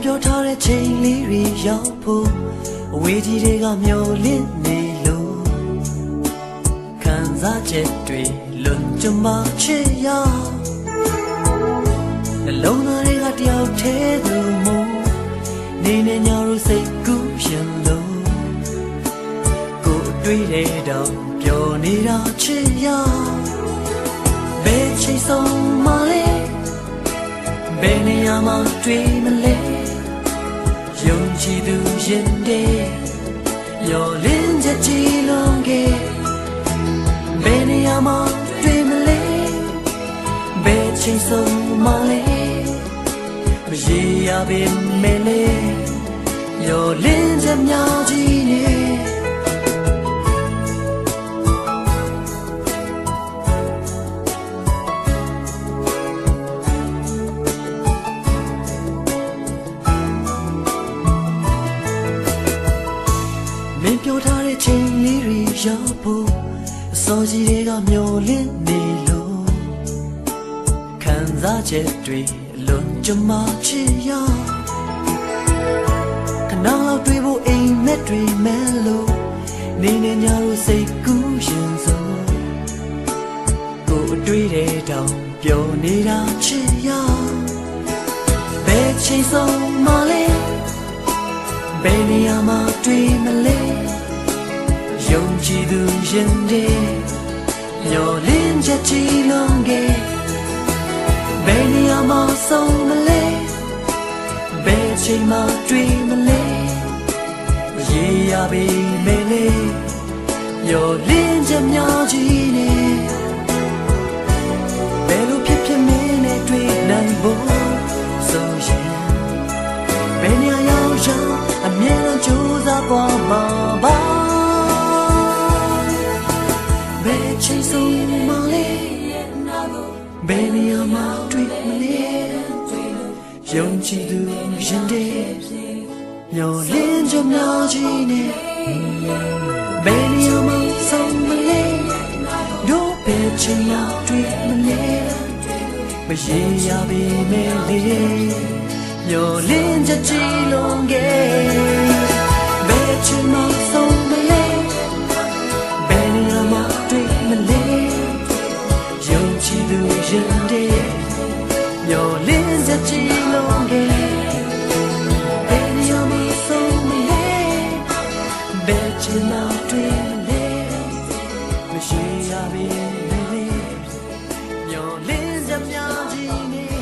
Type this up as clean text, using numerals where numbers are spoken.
ပြောထားတဲ့ချိန်လေးတွေရောက်ဖို့အဝေးကြီးတွေကမျောလင့်နေလို့ခံစားချက်တွေလွန်ကျမချစ်ရနှလုံးသားတွေကတယောက်ထဲသူမို့နေနေညတို့စိတ်ကူးရင်လို့ကိုယ်တွေ့တဲ့တော့ပြောနေတာချစ်ရဘယ်ချိန်ဆုံးမလဲဘယ်နေရာမှာတွေ့မလဲယုံကြည်သူရင်တဲ့ရောလင်းချက်ကြည်လုံးကဘယ်နေရာမှာတွေ့မလဲဘယ်ချိန်ဆုံးမလဲမရေရပင်မဲလေရောလင်းချက်များကြီးနဲ့ပြောထားတဲ့ချိန်လေးတွေရောက်ဖို့အစောကြီးတွေကမျောလင့်နေလို့ခံစားချက်တွေအလွန်ကျမချစ်ရခဏလောက်တွေ့ဖို့အိမ်မက်တွေမဲလို့နေနေညတို့စိတ်ကူးရင်စို့ကိုယ်အတွေ့တဲ့တောင်ပြောနေတာချစ်ရဘယ်ချိန်ဆုံးမလဲဘယ်နေရာမှာတွေ့မလဲယုံကြည်သူရင်တဲ့မျောလင်းချက်ကြည်လုံးကဘယ်နေရာမှာဆုံးမလဲဘယ်ချိန်မှာတွေ့မလဲရေရပေမဲ့လေမျောလင်းချက်များကြီးနဲ့ဘယ်လိုဖြစ်ဖြစ်မင်းနဲ့တွေ့နိုင်ဖို့ဆိုရင်ဘယ်နေရာရောက်ရောက်အမြဲတမ်းကြိုးစားသွားမှာပါချိန်ဆုံးမလေးဘယ်နေရာမှာတွေ့မလဲယုံကြည်သူရင်တဲ့မျောလင်းချက်များကြီးနဲ့ဘယ်နေရာမှာဆုံးမလဲတို့ဘယ်ချိန်မှာတွေ့မလဲမရေရပေမဲ့လေမျောလင်းချက်ကြီးလုံးကဘယ်ချိန်မှာဆုံးမလဲဘယ်နေရာမှာတွေ့မလဲယုံကြည်သူရင်တဲ့မျောလင်းချက်ကြီးလုံးကဘယ်နေရာမှာဆုံးမလဲဘယ်ချိန်မှာတွေ့မလဲမရှိရပေမဲ့မျောလင်းချက်များကြီးနဲ့